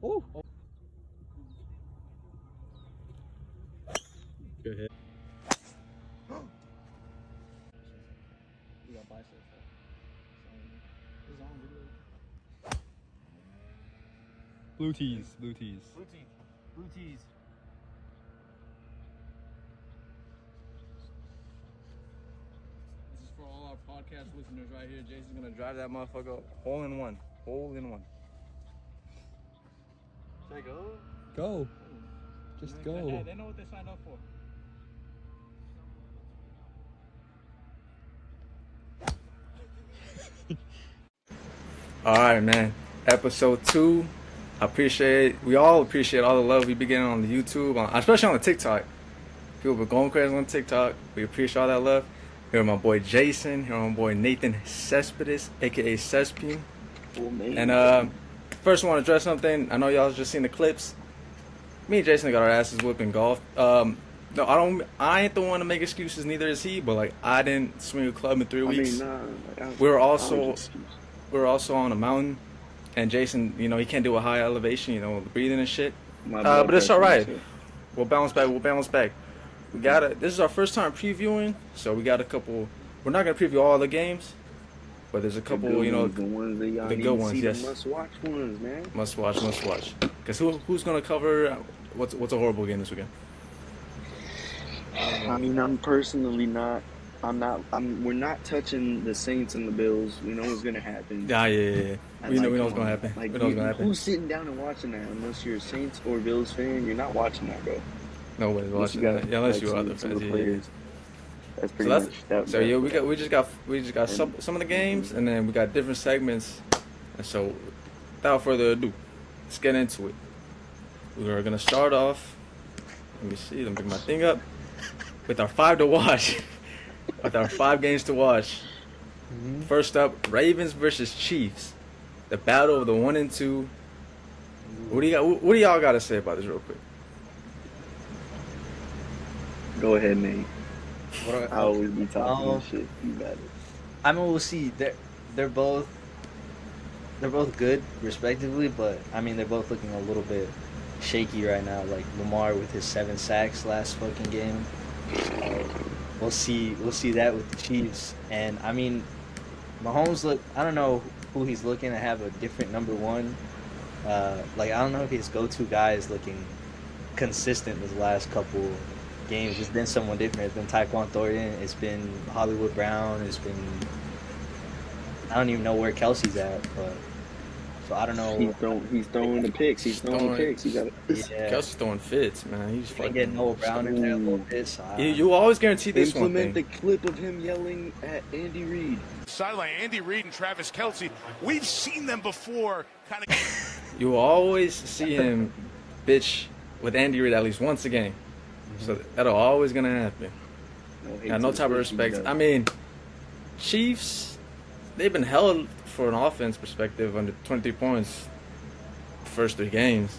Oh. Good hit. We got biceps. Blue tees. Blue tees. This is for all our podcast listeners right here. Jason's gonna drive that motherfucker hole in one. Should I go? Go. Just go. Hey, they know what they signed up for. All right, man. Episode 2. We all appreciate all the love we be getting on the YouTube, especially on the TikTok. People been going crazy on TikTok. We appreciate all that love. Here with my boy Jason. Here with my boy Nathan Cespedes, aka Cespi. And first, I want to address something. I know y'all just seen the clips. Me and Jason got our asses whooped in golf. No, I ain't the one to make excuses. Neither is he. But like, I didn't swing a club in 3 weeks. We were also on a mountain, and Jason, you know, he can't do a high elevation. You know, the breathing and shit. But it's all right. We'll bounce back. This is our first time previewing, so we got a couple. We're not gonna preview all the games, but there's a couple, you know, the good ones. Yes, must-watch ones, man. Must watch. Because who's gonna cover what's a horrible game this weekend? I mean, I'm personally not. We're not touching the Saints and the Bills. We know what's gonna happen. Yeah. We know what's gonna happen. Like, we know what's gonna happen. Who's sitting down and watching that? Unless you're a Saints or Bills fan, you're not watching that, bro. Nobody's watching that. Yeah, unless you're other fans. Yeah. That's pretty much that. So yeah, we just got some of the games, and then we got different segments. And so, without further ado, let's get into it. We're gonna start off. Let me see. Let me pick my thing up with our 5 to watch. With our 5 games to watch. First up, Ravens versus Chiefs. The battle of the 1 and 2. What do y'all got to say about this real quick? Go ahead, Nate. I always be talking shit. You got it. I mean, we'll see. They're both good, respectively, but I mean, they're both looking a little bit shaky right now. Like Lamar with his 7 sacks last fucking game. So we'll see that with the Chiefs. And I mean, Mahomes I don't know who he's looking to have a different number one. Like, I don't know if his go-to guy is looking consistent with the last couple games. It's been someone different. It's been Tyquan Thornton. It's been Hollywood Brown. It's been, I don't even know where Kelsey's at, but so I don't know. He's throwing the picks. He's throwing the picks. He got it. Yeah. Kelsey's throwing fits, man. He's fucking getting Noah Brown in there a little bit. So you always guarantee this one thing. Implement the clip of him yelling at Andy Reid. Sideline, Andy Reid and Travis Kelce. We've seen them before. Kind of. You always see him bitch with Andy Reid at least once a game. So that'll always gonna happen. No type of respect. I mean, Chiefs, they've been held for an offense perspective under 23 points the first 3 games.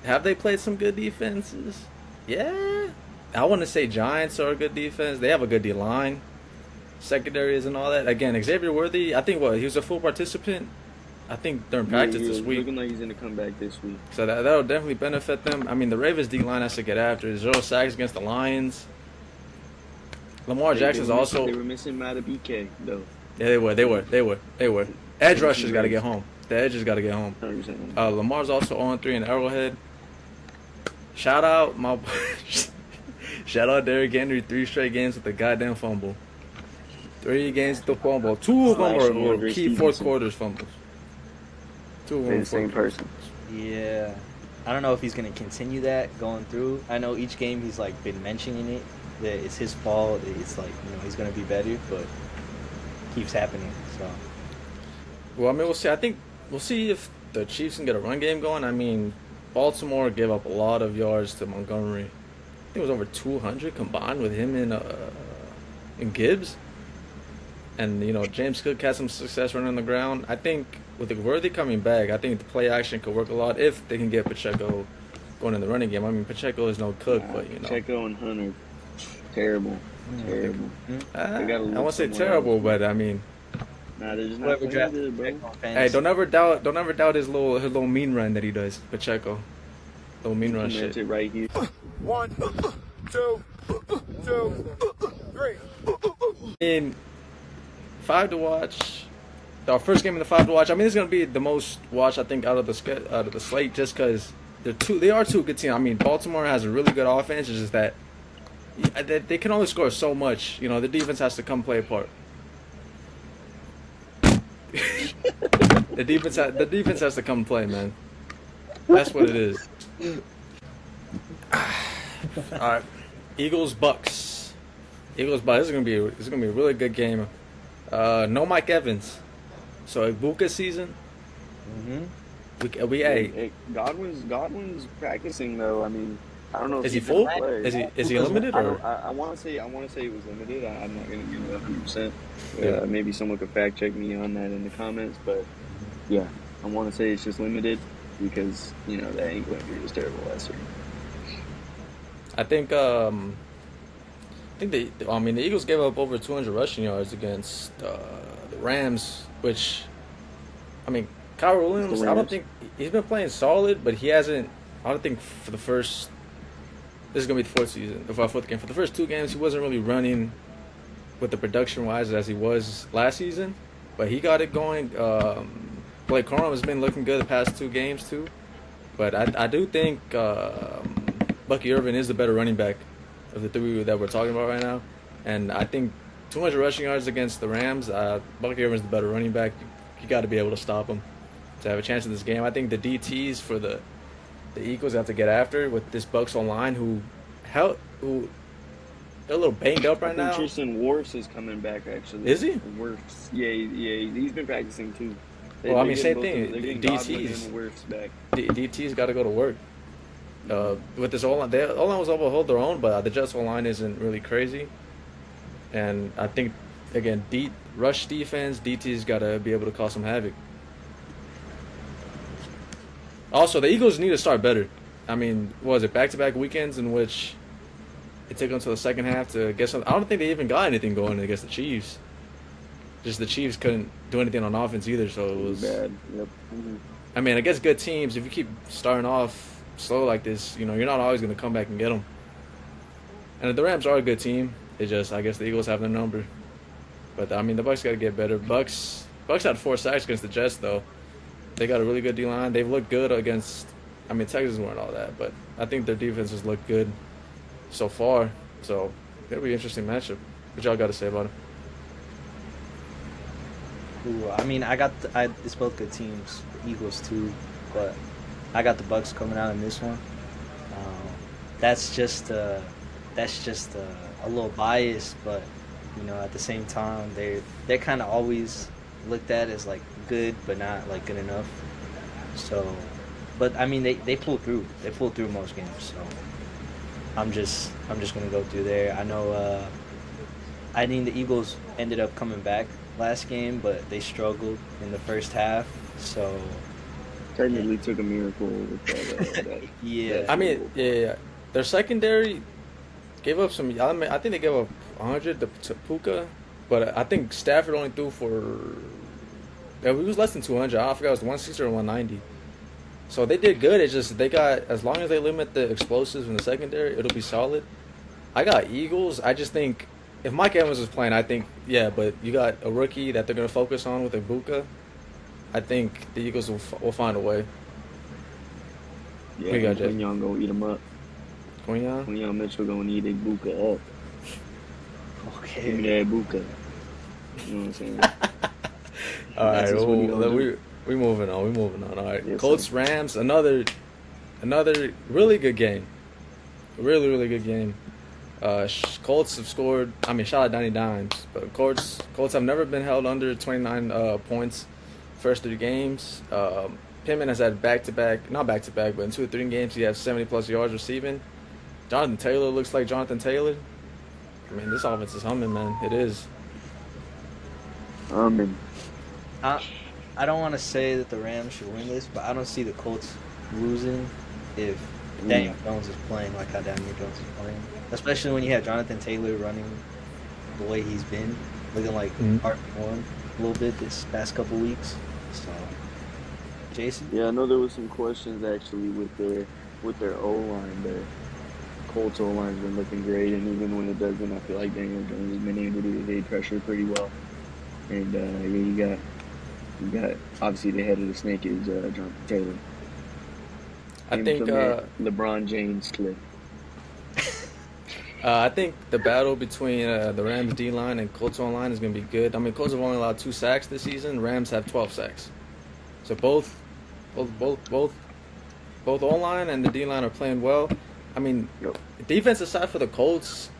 Have they played some good defenses? Yeah. I wouldn't say Giants are a good defense. They have a good D-line. Secondaries and all that. Again, Xavier Worthy, I think he was a full participant. I think during practice this week. Looking like he's going to come back this week. So that'll definitely benefit them. I mean, the Ravens D-line has to get after. 0 sacks against the Lions. Lamar Jackson's also. They were missing Matabike, though. Yeah, they were. Edge rushers got to get home. The edges got to get home. Lamar's also on 3 in Arrowhead. Shout out Derrick Henry, 3 straight games with the goddamn fumble. 3 games with the fumble. 2 of them were key fourth quarters fumbles. 2 of them were the same person. Yeah. I don't know if he's going to continue that going through. I know each game he's like been mentioning it, that it's his fault. It's like, you know, he's going to be better, but it keeps happening. So. Well, I mean, we'll see. I think we'll see if the Chiefs can get a run game going. I mean, Baltimore gave up a lot of yards to Montgomery. I think it was over 200 combined with him and Gibbs. And, you know, James Cook had some success running on the ground. I think with the Worthy coming back, I think the play action could work a lot if they can get Pacheco going in the running game. I mean, Pacheco is no Cook, but, you know. Pacheco and Hunter, terrible. I won't say terrible, but, I mean, Nah, they're just not Whoever playing drafted good, bro. Pacheco on Hey, fantasy. don't ever doubt his little mean run that he does, Pacheco. Little mean run Implement shit. it right here. 1, 2, 3. In 5 to watch, our first game in the 5 to watch. I mean, it's gonna be the most watched I think out of the slate, just because they are two good teams. I mean, Baltimore has a really good offense. It's just that they can only score so much. You know, the defense has to come play a part. the defense has to come play, man. That's what it is. All right, Eagles Bucks. This is gonna be a really good game. No Mike Evans, so Ibuka season. Mm-hmm. Hey, Godwin's practicing though. I mean, I don't know if is he he's gonna full? play. Is he limited or? I want to say it was limited. I'm not gonna give it 100%. Yeah. Maybe someone could fact check me on that in the comments, but yeah, I want to say it's just limited because that ankle injury was terrible last year. I think the Eagles gave up over 200 rushing yards against the Rams, which, I mean, Kyle Williams, I don't think he's been playing solid, but he hasn't. I don't think for the first. This is gonna be the fourth game. For the first 2 games, he wasn't really running with the production wise as he was last season, but he got it going. Blake Corum has been looking good the past 2 games too, but I do think Bucky Irvin is the better running back of the 3 that we're talking about right now, and I think 200 rushing yards against the Rams. Bucky Irvin's the better running back. You got to be able to stop him to have a chance in this game. I think the DTs for the Eagles have to get after with this Bucks online who they're a little banged up right now. Tristan Wirfs is coming back actually. Is he? Wirfs, yeah, he's been practicing too. Well, I mean, same thing. They're getting Godwin DTs. and Wirfs back. DT's got to go to work. With this O-line, the O-line was able to hold their own, but the Jets O-line isn't really crazy. And I think, again, rush defense, DT's got to be able to cause some havoc. Also, the Eagles need to start better. I mean, what was it, back-to-back weekends in which it took them to the second half to get something? I don't think they even got anything going against the Chiefs. Just the Chiefs couldn't do anything on offense either, so it was bad. Yep. Mm-hmm. I mean, against good teams, if you keep starting off slow like this, you're not always going to come back and get them. And the Rams are a good team. It's just, I guess the Eagles have their number. But, I mean, the Bucks got to get better. Bucks had 4 sacks against the Jets, though. They got a really good D-line. They've looked good against, I mean, Texans weren't all that, but I think their defense has looked good so far. So, it'll be an interesting matchup. What y'all got to say about it? Ooh, I mean, it's both good teams, Eagles too, but I got the Bucks coming out in this one. That's just a little biased, but at the same time, they're kind of always looked at as like good, but not like good enough. So, but I mean, they pull through. They pull through most games. So, I'm just gonna go through there. I know. I think the Eagles ended up coming back last game, but they struggled in the first half. So technically took a miracle with that. Yeah. I mean, yeah. Their secondary gave up some. I think they gave up 100 to Puka, but I think Stafford only threw for. It was less than 200. I forgot it was 160 or 190. So they did good. It's just they got, as long as they limit the explosives in the secondary, it'll be solid. I got Eagles. I just think if Mike Evans was playing, I think, yeah, but you got a rookie that they're going to focus on with Ibuka. I think the Eagles will find a way. Yeah, Quinyon going to eat him up. Quinyon Mitchell going to eat Ibuka up. Okay. Give me that Ibuka. You know what I'm saying? All right, we moving on. All right, yes, Colts, Rams, another really good game. Really good game. Colts have scored, shot at 90 dimes, but Colts have never been held under 29 points first 3 games. Pittman has had not back-to-back, but in 2 or 3 games he has 70-plus yards receiving. Jonathan Taylor looks like Jonathan Taylor. I mean, this offense is humming, man. It is. Humming. I don't want to say that the Rams should win this, but I don't see the Colts losing if Daniel Jones is playing like how Daniel Jones is playing. Especially when you have Jonathan Taylor running the way he's been, looking like RB1. a little bit this past couple weeks. So, Jason? Yeah, I know there was some questions actually with their O line. The Colts O line's been looking great, and even when it doesn't, I feel like Daniel Jones has been able to evade pressure pretty well. And yeah, you got obviously the head of the snake is Jonathan Taylor. I think LeBron James clip. I think the battle between the Rams D line and Colts O line is going to be good. I mean, Colts have only allowed 2 sacks this season. Rams have 12 sacks. So both O line and the D line are playing well. I mean, Yep. defensive side for the Colts,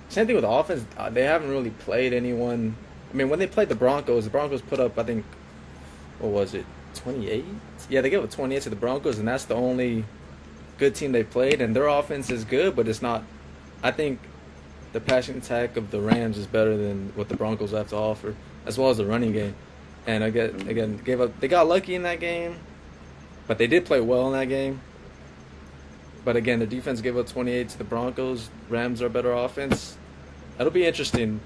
same thing with the offense. They haven't really played anyone. I mean, when they played the Broncos put up, I think, what was it, 28? Yeah, they gave up 28 to the Broncos, and that's the only good team they played. And their offense is good, but it's not. I think the passing attack of the Rams is better than what the Broncos have to offer, as well as the running game. And again, they got lucky in that game, but they did play well in that game. But again, the defense gave up 28 to the Broncos. Rams are a better offense. It'll be interesting.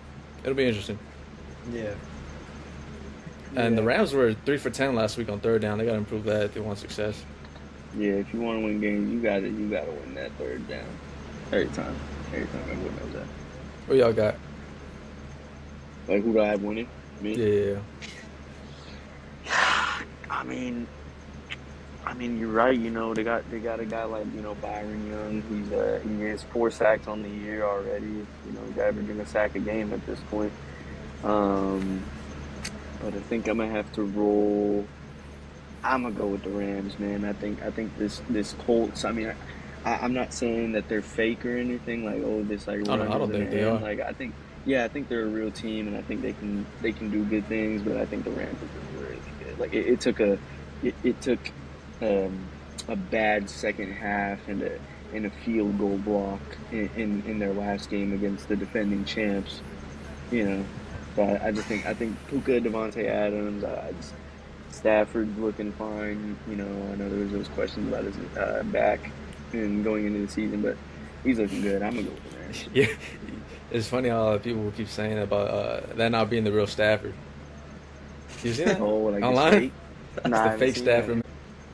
Yeah. And the Rams were 3 for 10 last week on third down. They got to improve that if they want success. Yeah, if you want to win games, you gotta win that third down every time. Everyone knows that. What y'all got? Like, who do I have winning? Me? Yeah. I mean, you're right. You know, they got a guy like Byron Young. He has 4 sacks on the year already. You know, he's averaging a sack a game at this point. But I think I'm gonna have to roll. I'm gonna go with the Rams, man. I think this Colts. I mean, I'm not saying that they're fake or anything. Like, this like. I don't think they are. Like, I think they're a real team, and I think they can do good things. But I think the Rams are really good. Like, it took a bad second half and a field goal block in their last game against the defending champs. You know, but I think Puka, Devontae Adams, Stafford's looking fine. You know, I know there was those questions about his back and going into the season, but he's looking good. I'm gonna go with the Rams. Yeah. It's funny how people keep saying about that not being the real Stafford. You see that? Like online? That's the fake Stafford.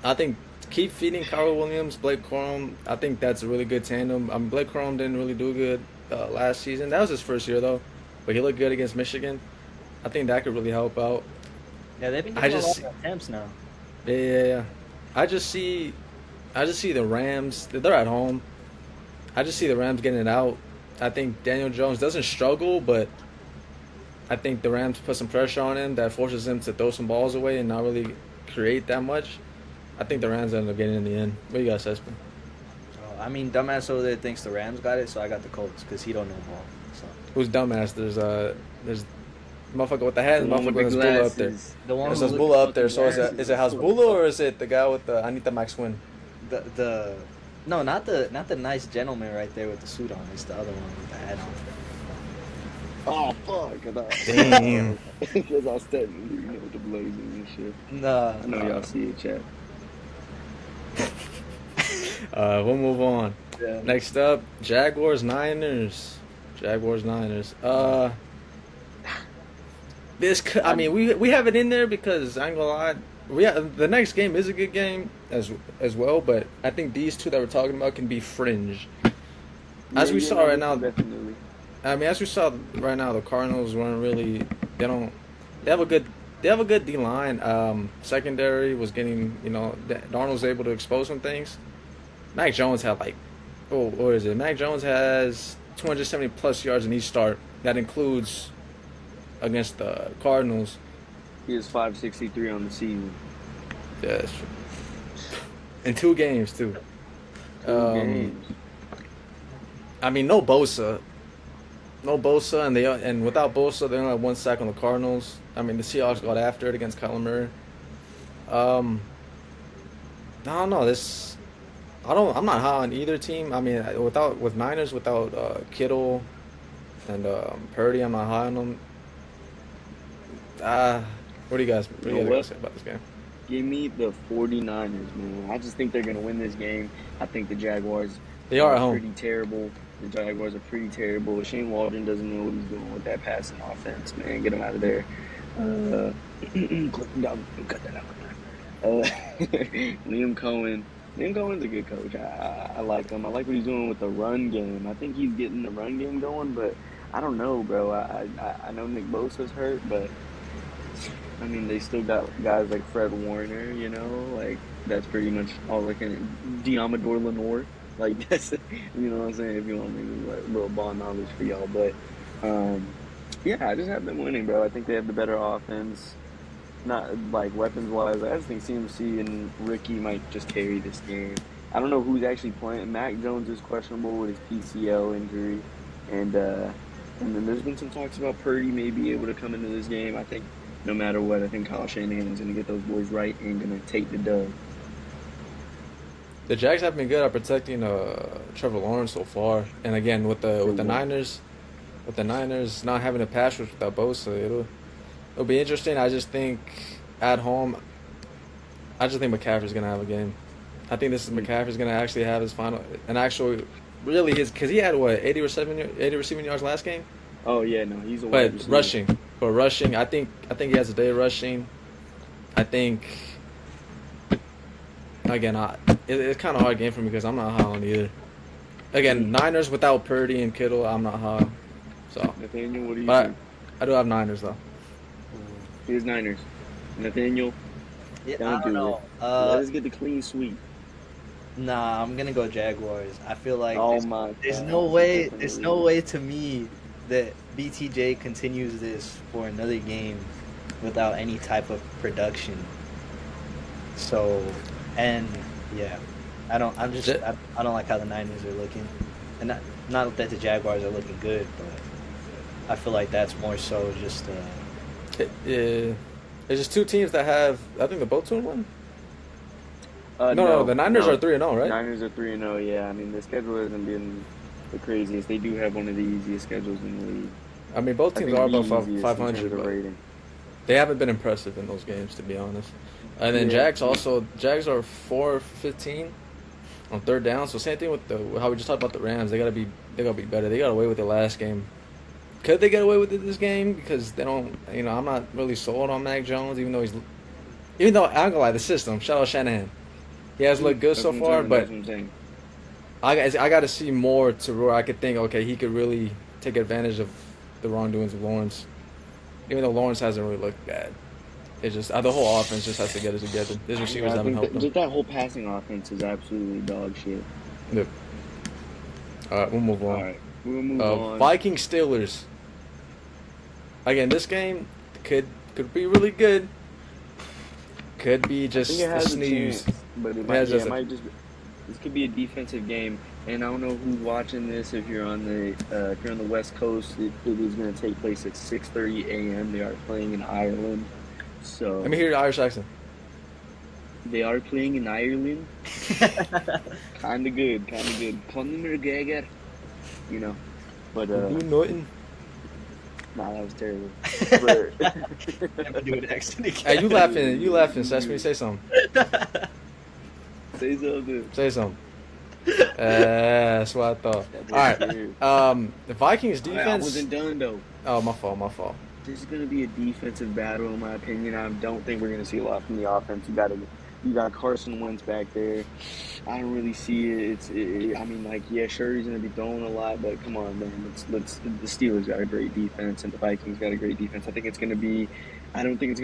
I think keep feeding Kyle Williams, Blake Corum. I think that's a really good tandem. Blake Corum didn't really do good last season. That was his first year though, but he looked good against Michigan. I think that could really help out. Yeah, they've been getting a lot of attempts now. Yeah. I just see the Rams. They're at home. I just see the Rams getting it out. I think Daniel Jones doesn't struggle, but I think the Rams put some pressure on him that forces him to throw some balls away and not really create that much. I think the Rams end up getting in the end. What do you got, Sespen? I mean, dumbass over there thinks the Rams got it, so I got the Colts because he don't know ball. So. Who's dumbass? There's motherfucker with the hat and motherfucker with Hasbulla up there. The one There's who Hasbulla up there. So is it Hasbulla or is it the guy with the Anita Max win? No, not the nice gentleman right there with the suit on. It's the other one with the hat on. Oh fuck! Damn. Because I was studying, with the blazers and shit. Nah, I know y'all see it, chat. We'll move on. Yeah. Next up, Jaguars Niners. I mean, we have it in there because I ain't gonna lie. The next game is a good game as well, but I think these two that we're talking about can be fringe. As we saw right now, definitely. I mean, as we saw right now, the Cardinals weren't really. They have a good D line. Secondary was getting. Darnold was able to expose some things. Mac Jones had what is it? Mac Jones has 270 plus yards in each start. That includes against the Cardinals. He is 563 on the season. Yeah, that's true. In 2 games too. Two games. I mean, no Bosa, and without Bosa, they only had 1 sack on the Cardinals. I mean, the Seahawks got after it against Kyler Murray. I don't know. I'm not high on either team. I mean, with Niners without Kittle and Purdy, I'm not high on them. What do you guys say about this game? Give me the 49ers, man. I just think they're going to win this game. I think the Jaguars are at home. Pretty terrible. The Jaguars are pretty terrible. Shane Waldron doesn't know what he's doing with that passing offense, man. Get him out of there. Cut that out. Uh, Liam Cohen. Liam Cohen's a good coach. I like him. I like what he's doing with the run game. I think he's getting the run game going, but I don't know, bro. I know Nick Bosa's hurt, but I mean they still got guys like Fred Warner. Like that's pretty much all they can. Diamador Lenore. Like that's what I'm saying. If you want me to like little ball knowledge for y'all, but yeah, I just have them winning, bro. I think they have the better offense. Not like weapons wise. I just think CMC and Ricky might just carry this game. I don't know who's actually playing. Mac Jones is questionable with his PCL injury, and then there's been some talks about Purdy may be able to come into this game. I think no matter what, I think Kyle Shanahan is going to get those boys right and going to take the dub. The Jags have been good at protecting Trevor Lawrence so far, and again with the Niners, not having a pass rush without Bosa, it'll be interesting. I just think at home, McCaffrey's gonna have a game. I think this is McCaffrey's gonna actually have his really because he had 80 receiving yards last game. Oh yeah, no, he's a wide receiver. rushing, I think he has a day rushing. I think again, it's kind of a hard game for me because I'm not high on either. Again, Niners without Purdy and Kittle, I'm not high. So Nathaniel, what do you think? I do have Niners though. Here's Niners. Nathaniel. Yeah, I don't know. Let us get the clean sweep. Nah, I'm gonna go Jaguars. I feel like there's no way to me that BTJ continues this for another game without any type of production. So, and yeah, I don't like how the Niners are looking, and not that the Jaguars are looking good, but I feel like that's more so just. There's just two teams that have. I think they're both 2-1. No, the Niners are 3-0, right? Niners are 3-0. Yeah, I mean the schedule hasn't been the craziest. They do have one of the easiest schedules in the league. I mean, both teams are above 500, but rating. They haven't been impressive in those games, to be honest. And then Jags are 4-15 on third down. So same thing with how we just talked about the Rams. They gotta be better. They got away with it last game. Could they get away with it this game? Because they don't. I'm not really sold on Mac Jones, even though I'm gonna lie, the system. Shout out Shanahan. He has looked good so far, but I got to see more to where I could think, okay, he could really take advantage of the wrongdoings of Lawrence. Even though Lawrence hasn't really looked bad. It's just the whole offense just has to get it together. His receivers haven't helped him. That whole passing offense is absolutely dog shit. Yep. All right, we'll move on. All right, we'll move on. Vikings Steelers. Again, this game could be really good. Could be just a snooze. But it might just. This could be a defensive game, and I don't know who's watching this. If you're on the West Coast, it is going to take place at 6:30 a.m. They are playing in Ireland. So let me hear your Irish accent. They are playing in Ireland. Kind of good. Conor McGregor, but nothing. Nah, that was terrible. Never do an accent again. Hey, you laughing, Sesame? Say something. Say something. That's what I thought. All right. The Vikings defense. I wasn't done though. Oh, my fault. This is going to be a defensive battle, in my opinion. I don't think we're going to see a lot from the offense. You got Carson Wentz back there. I don't really see it. Sure, he's going to be throwing a lot, but come on, man. The Steelers got a great defense, and the Vikings got a great defense. I don't think it's going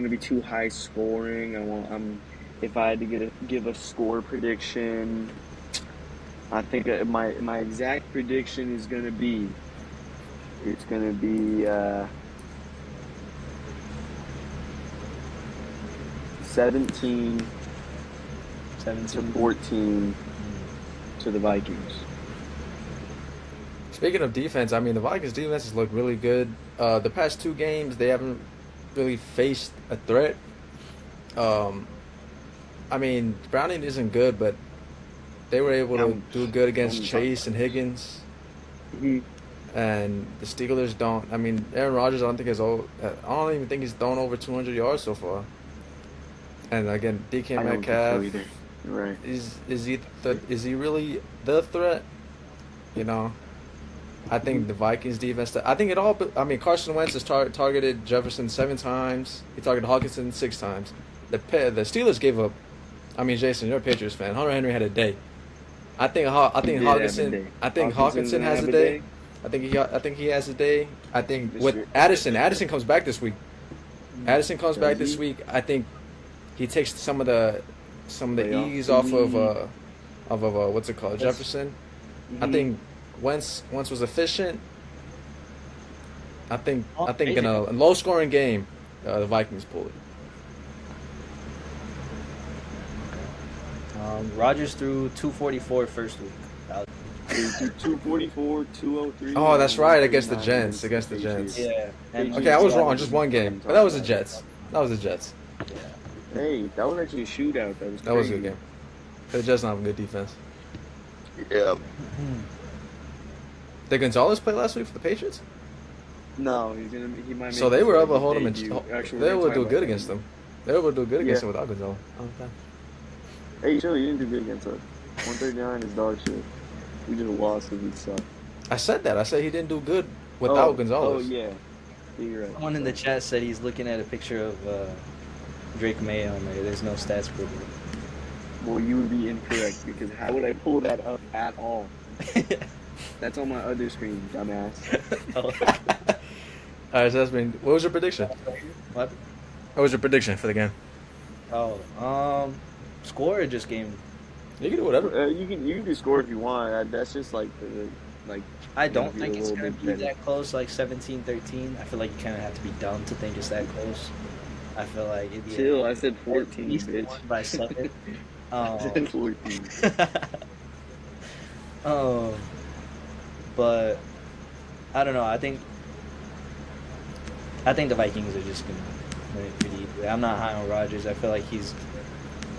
to be too high scoring. If I had to give a score prediction, I think my exact prediction is going to be. It's going to be 17 to 14 to the Vikings. Speaking of defense, the Vikings defense has looked really good. The past two games, they haven't really faced a threat. Browning isn't good, but they were able to do good against Chase and Higgins. Mm-hmm. And the Steelers don't. Aaron Rodgers, I don't even think he's thrown over 200 yards so far. And again, DK Metcalf. Right. Is he really the threat? I think the Vikings defense. I think it all. I mean, Carson Wentz has targeted Jefferson 7 times. He targeted Hawkinson 6 times. The Steelers gave up. I mean, Jason, you're a Patriots fan. Hunter Henry had a day. I think Hawkinson. I think Hawkinson has a day. I think he has a day. I think with Addison comes back this week. Addison comes back this week. I think he takes some of the ease off of what's it called, Jefferson. Mm-hmm. I think Wentz was efficient. I think in a low scoring game, the Vikings pull it. Rodgers threw 244 first week. 244, 203. Oh, that's right. Against the Jets. Yeah. And Okay, I was wrong. Just one game, but that was the Jets. Hey, that was actually a shootout. That was a good game. The Jets don't have a good defense. Yeah. Did Gonzalez play last week for the Patriots? No, he might. So they were able to hold him. They would do good against them. They were able to do good against him without Gonzalez. Okay. Hey, chill. You didn't do good against us. 139 is dog shit. We just lost because we suck. I said that. I said he didn't do good without Gonzalez. Oh yeah, you're right. Someone in the chat said he's looking at a picture of Drake May on there. There's no stats for it. Well, you would be incorrect because how would I pull that up at all? That's on my other screen, dumbass. Oh. All right, so that's been. What was your prediction? What? What was your prediction for the game? Oh, score or just game? You can do whatever. You can do score if you want. That's just like I don't think a it's little going to bit be better. that close, like 17-13. I feel like you kind of have to be dumb to think it's that close. I feel like it'd be Chill. I said 14, at least bitch. won by 7. I said 14. But I don't know. I think the Vikings are just gonna win it pretty easily. I'm not high on Rodgers. I feel like he's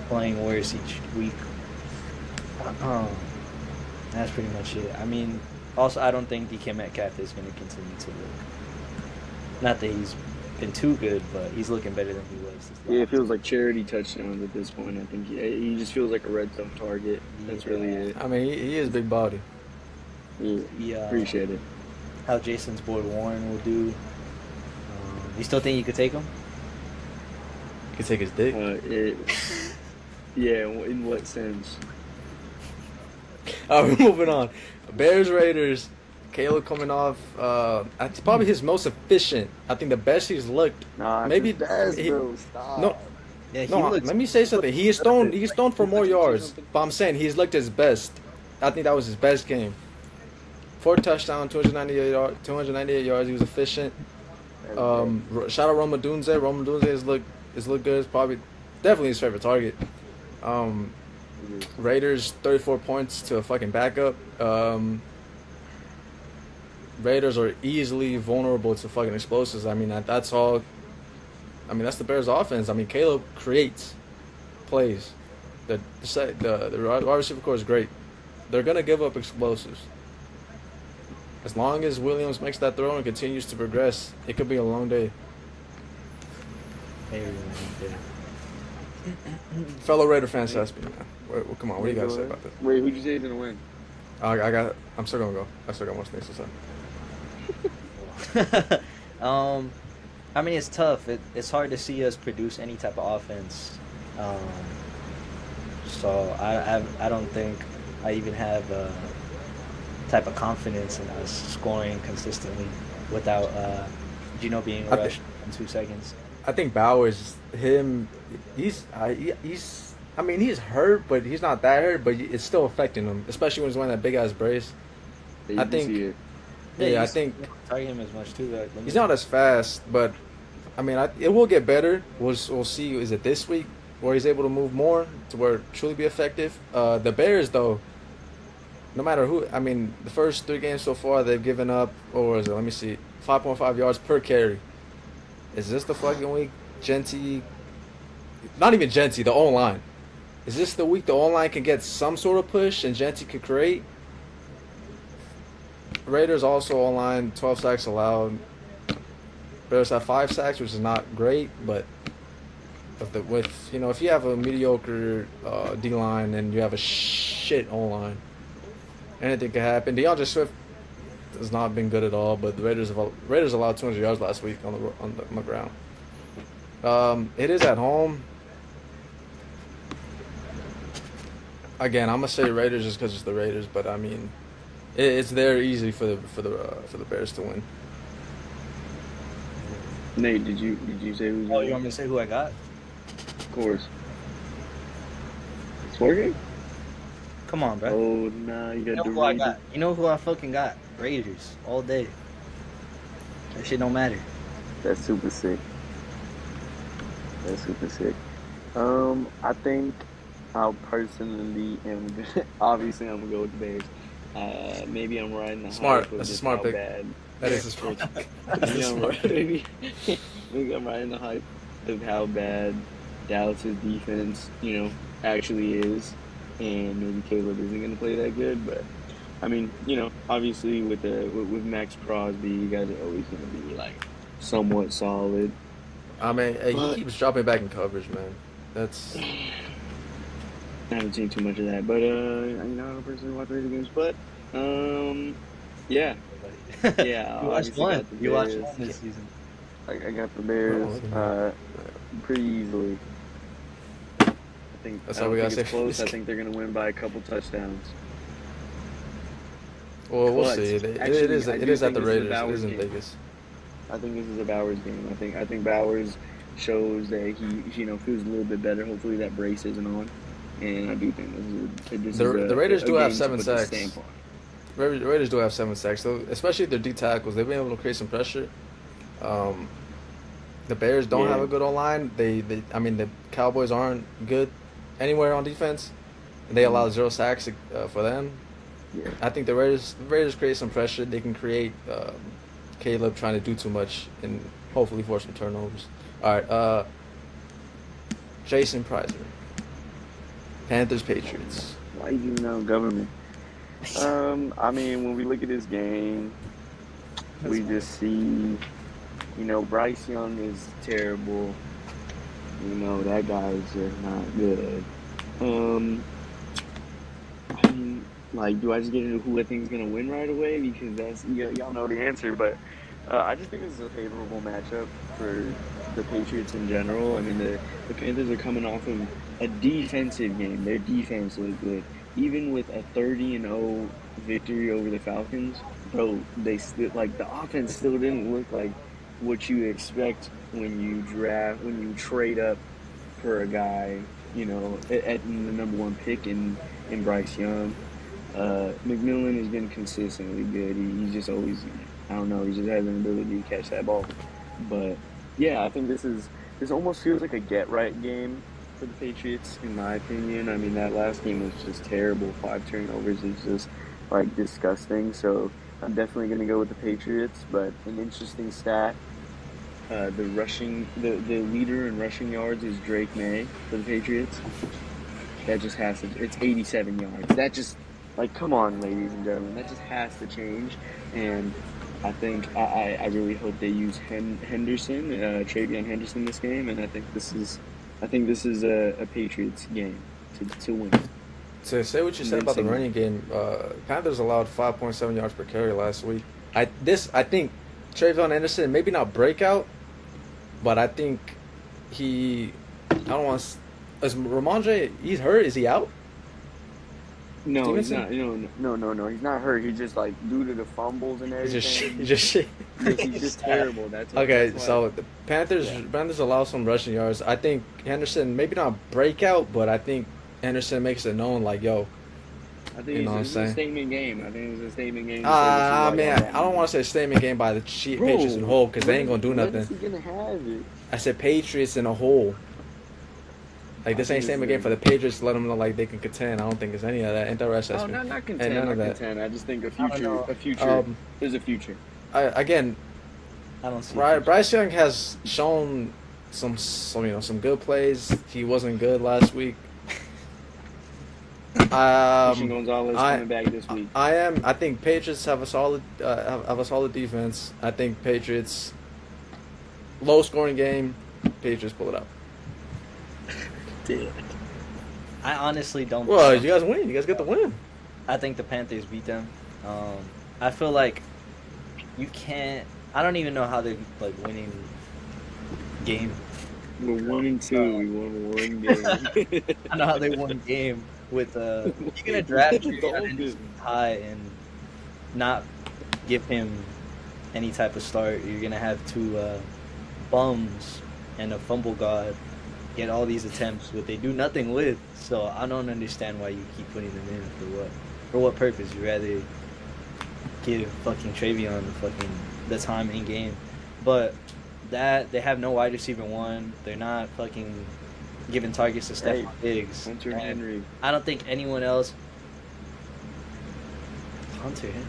playing worse each week. That's pretty much it. I mean, also I don't think DK Metcalf is gonna continue to look. Not that he's been too good, but he's looking better than he was. Yeah, it feels like charity touchdowns at this point. I think he just feels like a red zone target. That's really it. I mean, he is big body. Yeah, appreciate it. How Jason's boy Warren will do. You still think you could take him? He could take his dick. Yeah, in what sense? We're moving on. Bears Raiders. Caleb coming off. It's probably his most efficient. I think the best he's looked. Nah, Maybe bro. Stop. No. Yeah, No, let me say something. He's thrown for more yards, but I'm saying he's looked his best. I think that was his best game. 4 touchdowns, 298 yards. He was efficient. Shout out Roma Dunze. Roma Dunze has looked good. It's probably definitely his favorite target. Raiders 34 points to a fucking backup. Raiders are easily vulnerable to fucking explosives. I mean that's all. I mean that's the Bears' offense. I mean Caleb creates plays. The wide receiver core is great. They're gonna give up explosives. As long as Williams makes that throw and continues to progress, it could be a long day. Fellow Raider fans, ask me, man. Come on, what do you guys say about this? Wait, who'd you say didn't win? I'm still gonna go. I still got more things to say. I mean, it's tough. It's hard to see us produce any type of offense. So I don't think I even have a type of confidence in us scoring consistently without Gino being rushed in 2 seconds. I think Bowers, he's hurt, but he's not that hurt, but it's still affecting him, especially when he's wearing that big ass brace. I think. Yeah, I think target him as much too. He's not as fast, but I mean, it will get better. We'll see. Is it this week where he's able to move more to where it truly be effective? The Bears, though, no matter who, I mean, the first 3 games so far they've given up, or is it? Let me see, 5.5 yards per carry. Is this the fucking week? Genty, not even Genty, the O-line. Is this the week the O-line can get some sort of push and Genty could create? Raiders also O-line, 12 sacks allowed. Bears have 5 sacks, which is not great, but if you have a mediocre D-line and you have a shit O-line, anything could happen. DeAndre Swift, has not been good at all. But the Raiders allowed 200 yards last week on the ground. It is at home. Again, I'm gonna say Raiders just because it's the Raiders, but I mean, it's there easy for the Bears to win. Nate, did you say who's? Oh, you want me to say who I got? Of course. It's working. Come on, bro. Oh nah, you You know got who I got? You know who I fucking got? Raiders all day. That shit don't matter. That's super sick. That's super sick. I think I personally am obviously I'm gonna go with the Bears. Maybe I'm riding the Smart. hype of That's a just smart how pick. bad. That is a smart. Maybe I'm riding the hype of how bad Dallas's defense, actually is, and maybe Caleb isn't going to play that good. But I mean, obviously with Max Crosby, you guys are always going to be like somewhat solid. I mean, he keeps dropping back in coverage, man. That's. I haven't seen too much of that, but I don't personally watch Raider games, but yeah. You watched one. You watched one this season. I got the Bears pretty easily. I think That's I all don't we think gotta it's say. close. I think they're gonna win by a couple touchdowns. Well, we'll But see. It actually, is I at do the think this is a Raiders. It Bowers is in game. Vegas. I think this is a Bowers game. I think Bowers shows that he feels a little bit better. Hopefully that brace isn't on, and I do think this is The Raiders do have game to 7 put the sacks. stamp on. The Raiders do have 7 sacks, so especially their D tackles. They've been able to create some pressure. The Bears don't have a good O-line. I mean, the Cowboys aren't good anywhere on defense. They allow 0 sacks for them. Yeah. I think the Raiders create some pressure. They can create Caleb trying to do too much and hopefully force some turnovers. All right, Jayson Prizer, Panthers Patriots. Why you know government? I mean, when we look at this game, we just see, Bryce Young is terrible. That guy is just not good. I mean, do I just get into who I think is going to win right away? Because that's, y'all know the answer, but I just think this is a favorable matchup for the Patriots in general. I mean, the Panthers are coming off of a defensive game. Their defense looked good. Even with a 30-0 victory over the Falcons, bro, they still the offense still didn't look like what you expect when you trade up for a guy, at the number 1 pick in Bryce Young. McMillan has been consistently good. He's just always, I don't know, he just has an ability to catch that ball. But yeah, I think this almost feels like a get right game for the Patriots, in my opinion. I mean, that last game was just terrible. 5 turnovers is just disgusting. So I'm definitely going to go with the Patriots. But an interesting stat: the leader in rushing yards is Drake May for the Patriots. That just has to. It's 87 yards. That just come on, ladies and gentlemen. That just has to change. And I think I really hope they use Henderson, Travion Henderson, this game. And I think this is a Patriots game to win. To say what you said about the running game, Panthers allowed 5.7 yards per carry last week. I think Travion Henderson, maybe not breakout, but I think is Ramondre, he's hurt? Is he out? No, Stevenson? he's not. No. He's not hurt. He's just due to the fumbles and everything. He's just shit. He's just terrible. That's Okay, that's so the Panthers allow some rushing yards. I think Henderson, maybe not breakout, but I think Henderson makes it known, yo. I think it's a statement game. I think it's a statement game. I don't want to say statement game by the Patriots in whole, because they ain't going to do nothing. When is he going to have it? I said Patriots in a whole. This ain't statement game for the Patriots to let them know they can contend. I don't think it's any of that. Ain't that right, Oh, Sesame? not contend. None Not of that. contend. I just think a future. There's a future. I don't see Bryce Young has shown some good plays. He wasn't good last week. Christian Gonzalez coming back this week. I think Patriots have a solid defense. I think Patriots low scoring game. Patriots pull it out. I honestly don't. Well, you guys win. You guys get the win. I think the Panthers beat them. I feel like you can't. I don't even know how they're like winning game. We're 1-2. We won one game. I know how they won game with you're gonna draft The your Dolphins. high and not give him any type of start. You're gonna have two bums and a fumble god get all these attempts, what they do nothing with. So I don't understand why you keep putting them in for what? For what purpose? You rather give fucking Travion the time in game, but that they have no wide receiver one. They're not fucking giving targets to Stephon Diggs. Hunter And Henry. I don't think anyone else. Hunter Henry.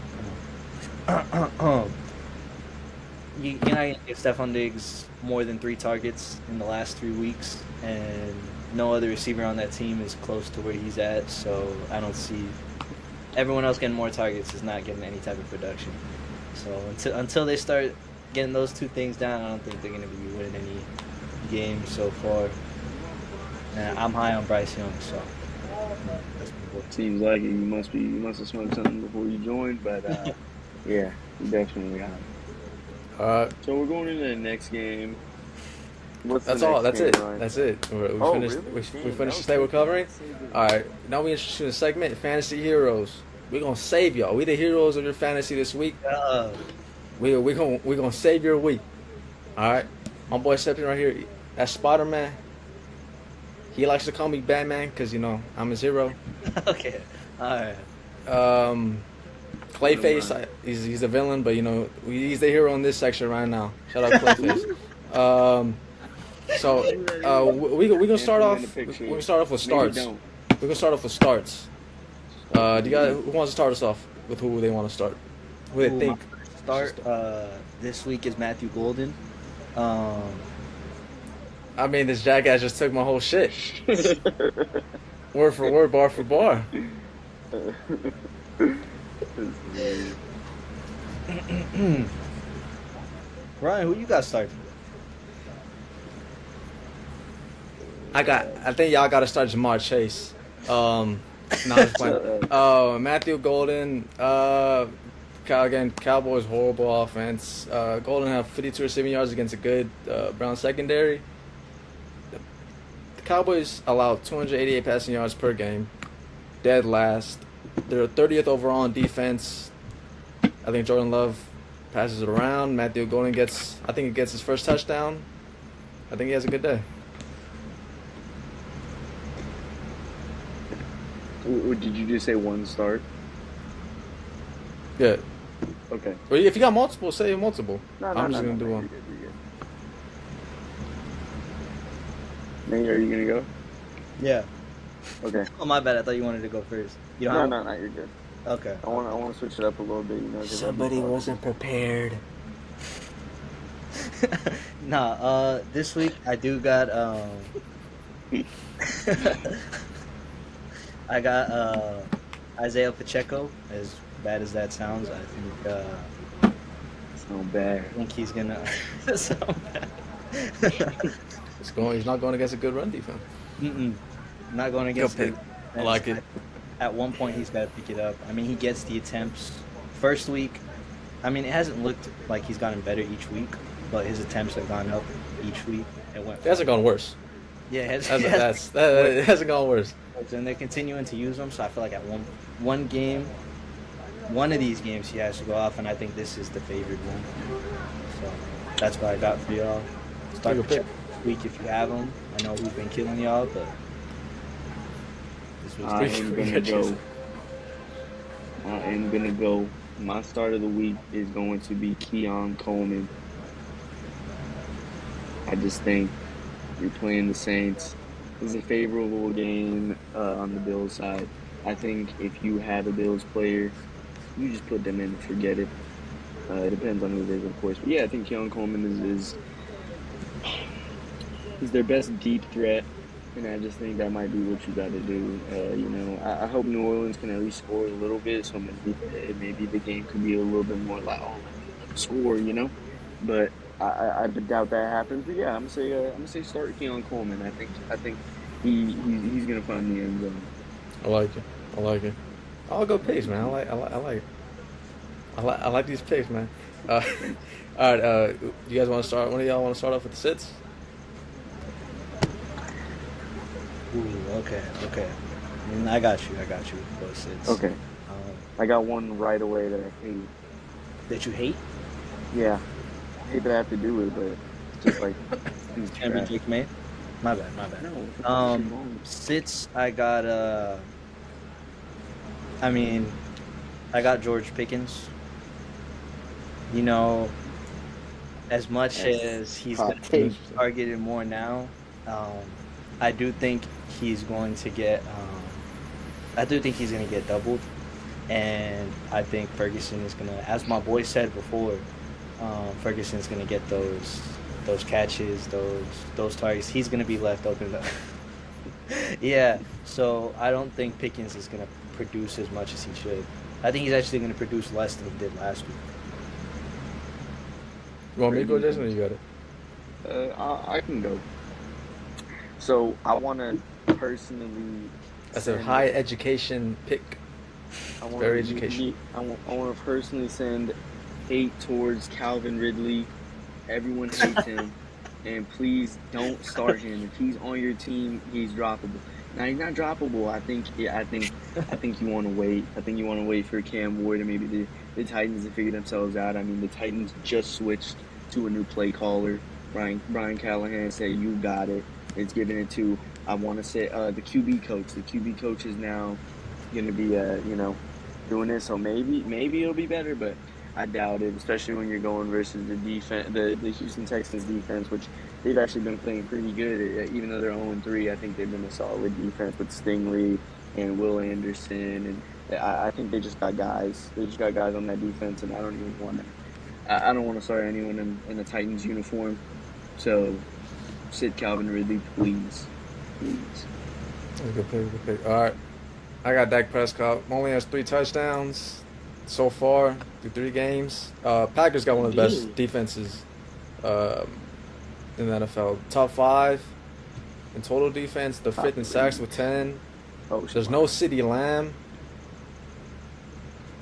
You're not gonna give Stephon Diggs more than 3 targets in the last 3 weeks, and no other receiver on that team is close to where he's at. So I don't see everyone else getting more targets is not getting any type of production. So until they start getting those 2 things down, I don't think they're gonna be winning any games so far. And I'm high on Bryce Young, so that's my boy. Seems like it. You must have smoked something before you joined, but yeah, you definitely got it. So we're going into the next game. What's That's the all. next That's game, it. Ryan? That's it. We Oh, finished. really? We Damn, finished the that state we're was covering. good. All right. Now we introduce the segment, Fantasy Heroes. We're gonna save y'all. We the heroes of your fantasy this week. We gonna save your week. All right. My boy Septon right here. That's Spider Man. He likes to call me Batman because I'm his hero. Okay, all right. Clayface, he's a villain, but he's the hero in this section right now. Shout out Clayface. So we gonna start off. We're gonna start off with starts. Maybe We're gonna start off with starts. Do you guys who wants to start us off with who they want to start? Who they think? Start this week is Matthew Golden. I mean, this jackass just took my whole shit. Word for word, bar for bar. Ryan, who you got starting? I think y'all got to start Jamar Chase. Just playing. Matthew Golden. Again, Cowboys horrible offense. Golden have 52 receiving yards against a good Brown secondary. The Cowboys allowed 288 passing yards per game, dead last. They're 30th overall in defense. I think Jordan Love passes it around. Matthew Golden gets his first touchdown. I think he has a good day. Did you just say one start? Yeah. Okay. Well, if you got multiple, say multiple. No, I'm just gonna do no, one. You're good. Nate, are you gonna go? Yeah. Okay. Oh, my bad. I thought you wanted to go first. You don't No, have no, you're good. Okay. I want to switch it up a little bit. 'Cause I've been talking. prepared. This week I do got I got Isaiah Pacheco. As bad as that sounds, I think It's not bad. he's gonna. So bad. He's not going against a good run defense. Not going against Good it. pick. I like it. At one point, he's got to pick it up. I mean, he gets the attempts. First week, I mean, it hasn't looked like he's gotten better each week, but his attempts have gone up each week. It hasn't gone worse. Yeah, it hasn't gone worse. And they're continuing to use him, so I feel like at one game, one of these games he has to go off, and I think this is the favored one. So that's what I got for y'all. Start Take a pick. this week if you have him. I know we've been killing y'all, but this I week's am gonna go. My start of the week is going to be Keon Coleman. I just think you're playing the Saints. It's a favorable game on the Bills side. I think if you have a Bills player, you just put them in and forget it. It depends on who it is, of course. But yeah, I think Keon Coleman is their best deep threat, and I just think that might be what you got to do. I hope New Orleans can at least score a little bit, so maybe the game could be a little bit more like, score, But I doubt that happens. But yeah, I'm gonna say start Keon Coleman. I think he's gonna find the end zone. I like it. I'll go picks, man. I like it. I like these picks, man. Uh, all right. You guys want to start? One of y'all want to start off with the sits? Ooh, okay. I got you. Both sits. Okay. I got one right away that I hate. That you hate? Yeah. I hate that I have to do it, but it's just like he's Can't be trash. Jake May. My bad. No. Sits. I got I got George Pickens. You know, as much as he's hot going to take. be targeted more now, I do think he's going to get. I do think he's going to get doubled, and I think Ferguson is going to, as my boy said before, Ferguson's going to get those catches, those targets. He's going to be left open. Yeah, so I don't think Pickens is going to produce as much as he should. I think he's actually going to produce less than he did last week. You want me to go, Jason, or you got it? I can go. So I want to personally. That's a high education pick. Very educational. I want to personally send hate towards Calvin Ridley. Everyone hates him, and please don't start him. If he's on your team, he's droppable. Now he's not droppable. I think you want to wait. I think you want to wait for Cam Ward and maybe the Titans to figure themselves out. I mean, the Titans just switched to a new play caller. Brian Callahan said, "You got it." It's giving it to, I want to say, the QB coach. The QB coach is now going to be, doing this. So maybe it'll be better, but I doubt it, especially when you're going versus the defense, the Houston Texans defense, which they've actually been playing pretty good. Even though they're 0-3, I think they've been a solid defense with Stingley and Will Anderson, and I think they just got guys. They just got guys on that defense, and I don't want to start anyone in a Titans uniform. So sit Calvin Ridley, please. That's a good pick. All right. I got Dak Prescott. Only has 3 touchdowns so far through 3 games. Packers got one of the best defenses in the NFL. Top 5 in total defense. The 5th in sacks with 10. There's no CeeDee Lamb.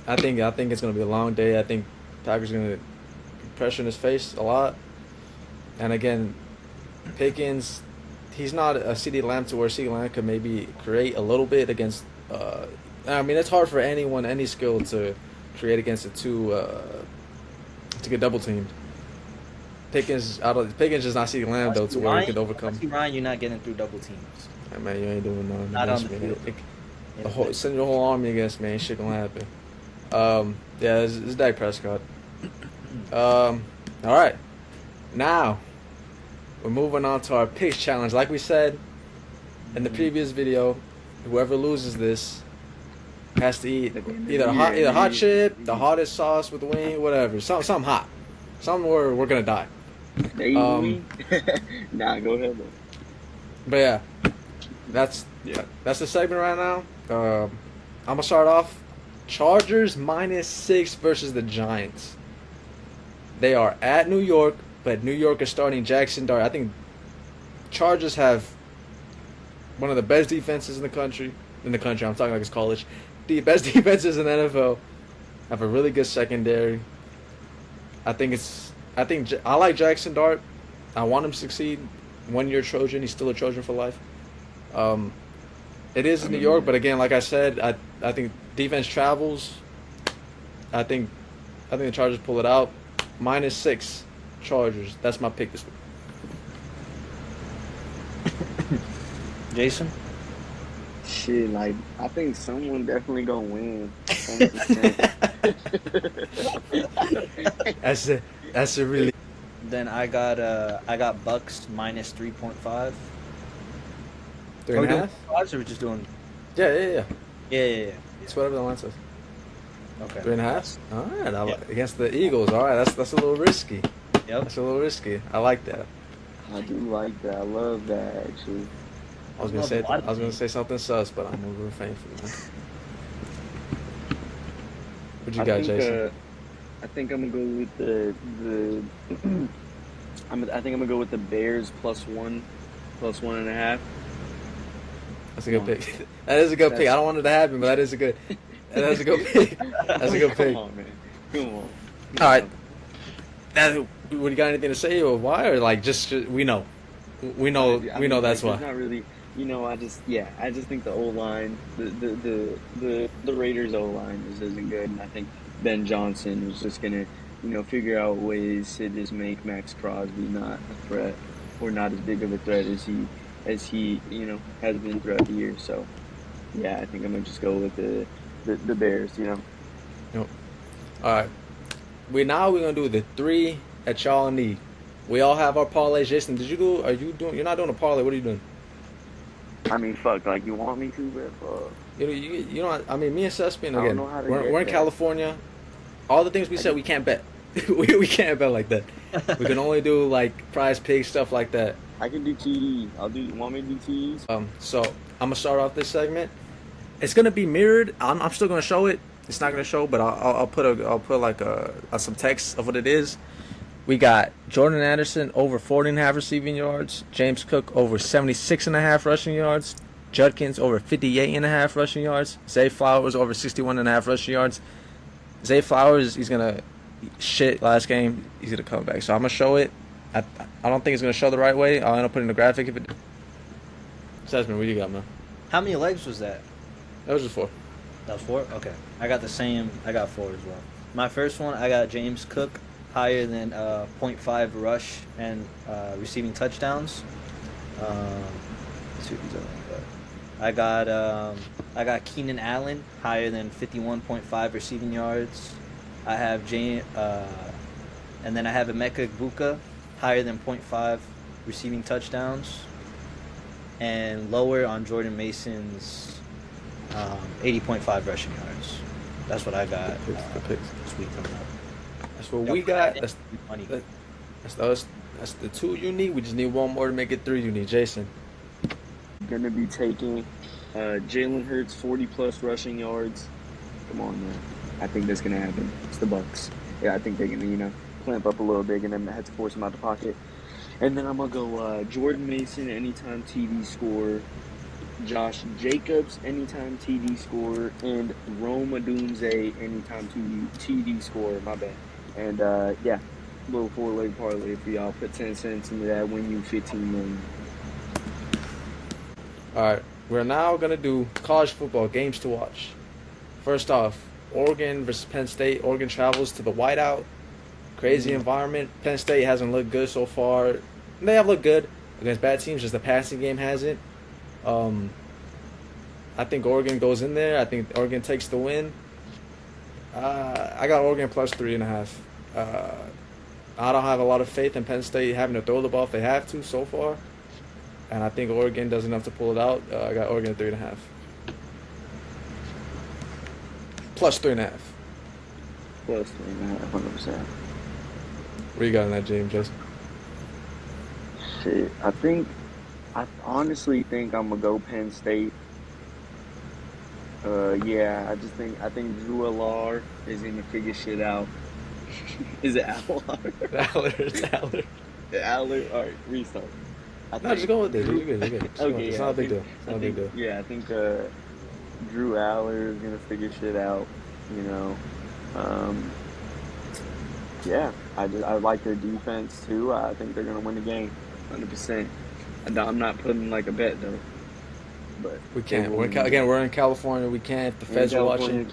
I think it's going to be a long day. I think Packers are going to be pressuring his face a lot. And again, Pickens, he's not a CeeDee Lamb to where CeeDee Lamb could maybe create a little bit against. I mean, it's hard for anyone, any skill to create against the two to get double teamed. Pickens is not CeeDee Lamb though to where he could overcome. Ryan, you're not getting through double teams. Hey, man, you ain't doing nothing. Not on the field. Send your whole army against me. Ain't shit gonna happen. Yeah, it's Dak Prescott. All right, now we're moving on to our picks challenge. Like we said in the previous video, whoever loses this has to eat either hot chip, the hottest sauce with the wing, whatever, something hot, something where we're gonna die. Nah, go ahead, though. But yeah, that's the segment right now. I'm gonna start off. Chargers -6 versus the Giants. They are at New York, but New York is starting Jackson Dart. I think Chargers have one of the best defenses in the country. I'm talking like it's college. The best defenses in the NFL. Have a really good secondary. I like Jackson Dart. I want him to succeed. 1-year Trojan. He's still a Trojan for life. It is in New York, but again, like I said, I think defense travels. I think the Chargers pull it out. -6 Chargers. That's my pick this week. Jason? Shit, like, I think someone definitely gonna win. That's a really. Then I got Bucks -3.5. 3.5? Or we just doing? Yeah. Yeah. It's whatever the line says. Okay. 3.5. All right. Against the Eagles. All right. That's a little risky. Yep. That's a little risky. I like that. I do like that. I love that, actually. I was gonna say something sus, but I'm gonna refrain from that. What you got, Jason? I think I'm gonna go with the I think I'm gonna go with the Bears +1, +1.5. That's a good pick. That is a good pick. I don't want it to happen, but that's a good pick. That's a good pick. Come on, man. Come on. All right. That, what, you got anything to say or why, or like just we know, we know that's why. It's not really. I just think the O line, the Raiders O line just isn't good, and I think Ben Johnson is just gonna figure out ways to just make Max Crosby not a threat or not as big of a threat as he has been throughout the year. So yeah, I think I'm gonna just go with the Bears. Yep. All right, we're gonna do the 3 that y'all need. We all have our parlays. Jason, did you do? Are you doing? You're not doing a parlay. What are you doing? I mean, fuck, like you want me to, but fuck. You know. I mean, me and Suspian again. We're in that. California. All the things we said we can't bet. we can't bet like that. We can only do like prize pig stuff like that. I can do TD. Want me to do TDs? So I'm gonna start off this segment. It's gonna be mirrored. I'm still gonna show it. It's not gonna show, but I'll put like some text of what it is. We got Jordan Anderson over 40.5 receiving yards. James Cook over 76.5 rushing yards. Judkins over 58.5 rushing yards. Zay Flowers over 61.5 rushing yards. Zay Flowers, he's gonna shit last game. He's gonna come back. So I'm gonna show it. I don't think it's gonna show the right way. I'll end up putting the graphic if it. Sesman, what do you got, man? How many legs was that? That was just 4. That was 4? Okay. I got the same. I got 4 as well. My first one, I got James Cook higher than 0.5 rush and receiving touchdowns. Let's see what these other ones are. I got Keenan Allen higher than 51.5 receiving yards. I have and then I have Emeka Egbuka higher than 0.5 receiving touchdowns, and lower on Jordan Mason's 80.5 rushing yards. That's what I got this week coming up. That's what we got. That's the 2 you need. We just need 1 more to make it 3 you need. Jason. Gonna be taking Jalen Hurts 40+ rushing yards. Come on, man. I think that's gonna happen. It's the Bucs. Yeah, I think they're gonna clamp up a little big and then have to force him out the pocket. And then I'm gonna go Jordan Mason anytime TD score, Josh Jacobs anytime TD score, and Rome Odunze anytime TD score. My bad. And little 4-leg parlay for y'all. Put 10 cents into that. Win you $15 million. All right, we're now gonna do college football games to watch. First off, Oregon versus Penn State. Oregon travels to the whiteout. Crazy environment. Penn State hasn't looked good so far. They have looked good against bad teams, just the passing game hasn't. I think Oregon goes in there. I think Oregon takes the win. I got Oregon plus 3.5. I don't have a lot of faith in Penn State having to throw the ball if they have to so far. And I think Oregon does enough to pull it out. I got Oregon 3.5. Plus 3.5. Plus 3.5, 100%. What you got in that, James? Just shit. I honestly think I'm gonna go Penn State. I think Drew Allard is gonna figure shit out. Is it Allard? It's Allard. Allard. All right, restart. No, just go with it. You're good. Okay, it's not a big deal. It's not a big deal. Yeah, I think Drew Allard is gonna figure shit out. I like their defense too. I think they're gonna win the game, 100%. I'm not putting like a bet though. But we can't. We're in California. We can't. If the feds are watching,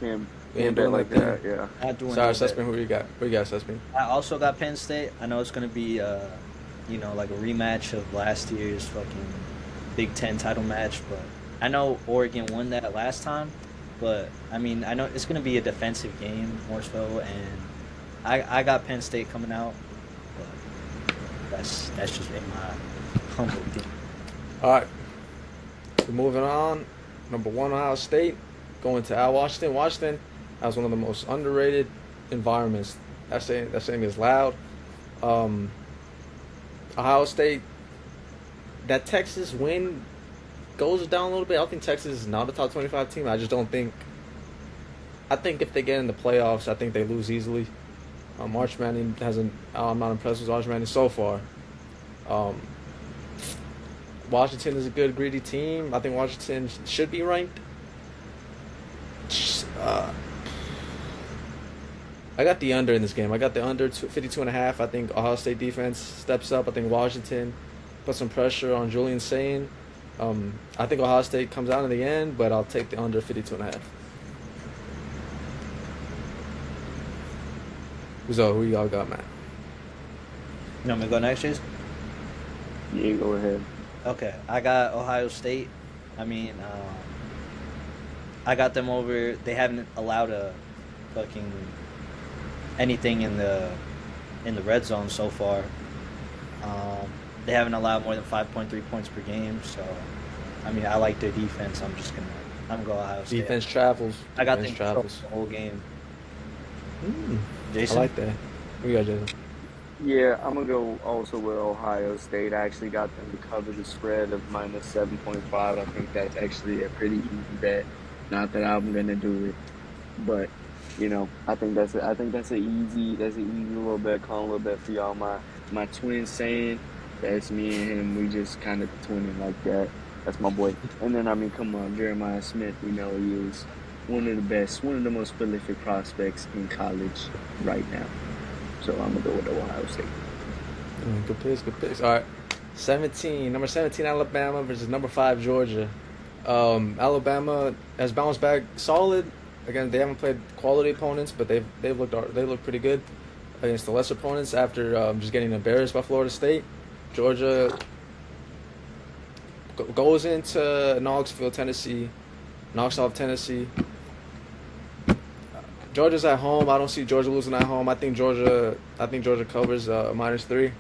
we ain't doing like that. Yeah. Sorry, Suspian. Who you got? What you got, Suspian? I also got Penn State. I know it's gonna be like a rematch of last year's fucking Big Ten title match, but I know Oregon won that last time. But I mean, I know it's gonna be a defensive game more so, and I got Penn State coming out, but that's just in my humble opinion. All right, we're moving on. Number 1, Ohio State, going to Washington. Washington has one of the most underrated environments. That saying is loud. Ohio State, that Texas win goes down a little bit. I don't think Texas is not a top 25 team. I just don't think. I think if they get in the playoffs, I think they lose easily. March Manning hasn't. I'm not impressed with March Manning so far. Washington is a good, greedy team. I think Washington should be ranked. I got the under in this game. I got the under 52.5. I think Ohio State defense steps up. I think Washington put some pressure on Julian Sain. I think Ohio State comes out in the end, but I'll take the under 52.5. So who y'all got, man? You want me to go next, Jason? Yeah, go ahead. Okay, I got Ohio State. I mean, I got them over. They haven't allowed a fucking anything in the red zone so far. They haven't allowed more than 5.3 points per game. So, I mean, I like their defense. I'm gonna go Ohio State. Defense travels. I got Defense them travels the whole game. Jason, I like that. Who you got, Jason? Yeah, I'm gonna go also with Ohio State. I actually got them to cover the spread of minus 7.5. I think that's actually a pretty easy bet. Not that I'm gonna do it, but you know, I think that's an easy little bet, calm little bet for y'all. My twin saying that's me and him. We just kind of twinning like that. That's my boy. And then I mean, come on, Jeremiah Smith. We know he is one of the best, one of the most prolific prospects in college right now. So I'm gonna go with Ohio State. Good picks. All right, number 17 Alabama versus number 5 Georgia. Alabama has bounced back solid. Again, they haven't played quality opponents, but they looked pretty good against the lesser opponents after just getting embarrassed by Florida State. Georgia goes into Knoxville, Tennessee, knocks off Tennessee. Georgia's at home. I don't see Georgia losing at home. I think Georgia covers -3.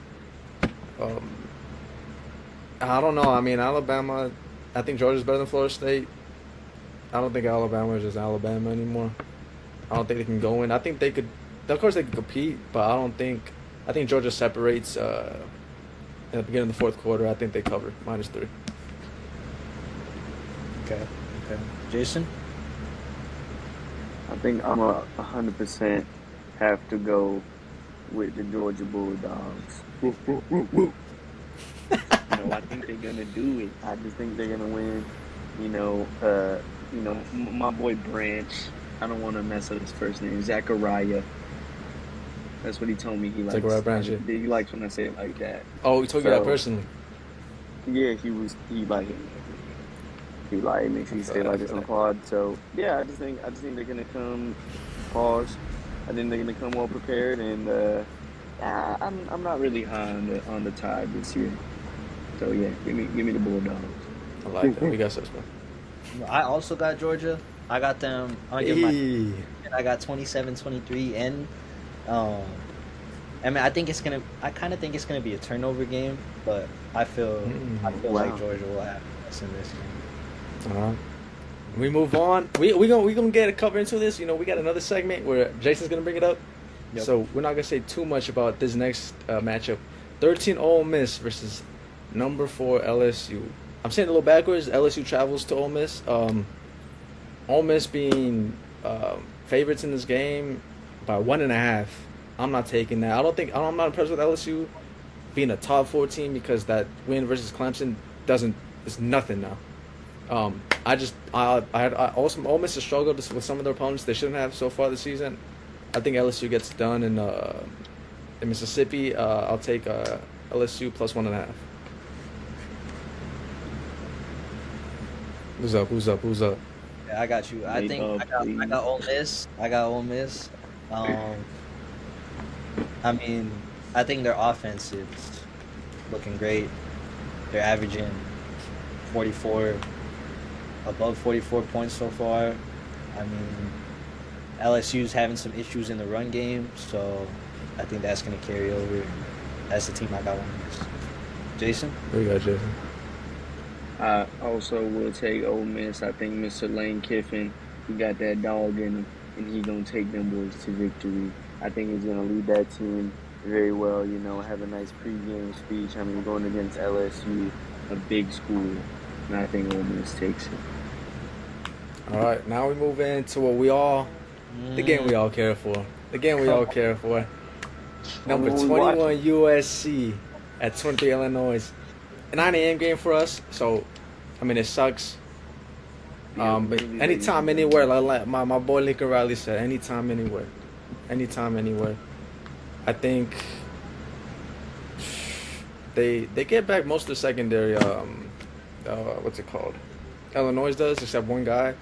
I don't know. I mean, Alabama. I think Georgia's better than Florida State. I don't think Alabama is just Alabama anymore. I don't think they can go in. I think they could. Of course, they can compete, but I don't think. I think Georgia separates in the beginning of the fourth quarter. I think they cover -3. Okay. Jason? I think I'm 100% have to go with the Georgia Bulldogs. I think they're gonna do it. I just think they're gonna win. My boy Branch. I don't want to mess up his first name. Zachariah. That's what he told me. He likes. Zachariah Branch. Yeah. He likes when I say it like that. Oh, he told you that personally. Yeah, he like it. He like makes me say like this on pod. So yeah, I just think they're gonna come. Pause. I think they're gonna come well prepared, and I'm not really high on the Tide this year. So yeah, give me the Bulldogs. I like that. We got suspect. I also got Georgia. I got them. I got 27-23, and I mean, I kind of think it's gonna be a turnover game, but I feel like Georgia will have us in this game. All right. We move on. We gonna get a cover into this. We got another segment where Jason's gonna bring it up. Yep. So we're not gonna say too much about this next matchup. 13 Ole Miss versus number 4 LSU. I'm saying it a little backwards. LSU travels to Ole Miss. Ole Miss being favorites in this game by 1.5. I'm not taking that. I'm not impressed with LSU being a top 4 team because that win versus Clemson it's nothing now. Ole Miss has struggled with some of their opponents they shouldn't have so far this season. I think LSU gets done in Mississippi. I'll take LSU plus 1.5. Who's up? Yeah, I got you. I got Ole Miss. I mean, I think their offense is looking great. They're averaging above 44 points so far. I mean, LSU's having some issues in the run game, so I think that's going to carry over. That's the team I got on this. Jason? Who you got, Jason? I also will take Ole Miss. I think Mr. Lane Kiffin, he got that dog in him, and he going to take them boys to victory. I think he's going to lead that team very well, have a nice pregame speech. I mean, going against LSU, a big school, and I think Ole Miss takes it. All right, now we move into the game we all care for. Number 21 USC at 23 Illinois. A 9 a.m. game for us, so, I mean, it sucks. But anytime, anywhere, like my boy Lincoln Riley said, anytime, anywhere. anytime, anywhere. I think they get back most of the secondary. What's it called? Illinois does, except one guy.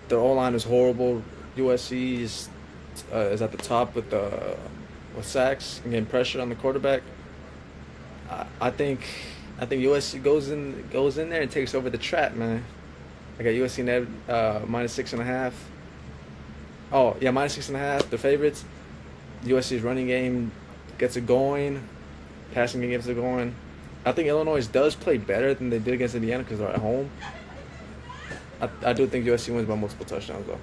Their O-line is horrible. USC is at the top with sacks and getting pressure on the quarterback. I think USC goes in there and takes over the trap, man. I got USC net -6.5. Oh yeah, -6.5. The favorites. USC's running game gets it going. Passing game gets it going. I think Illinois does play better than they did against Indiana because they're at home. I do think USC wins by multiple touchdowns, though.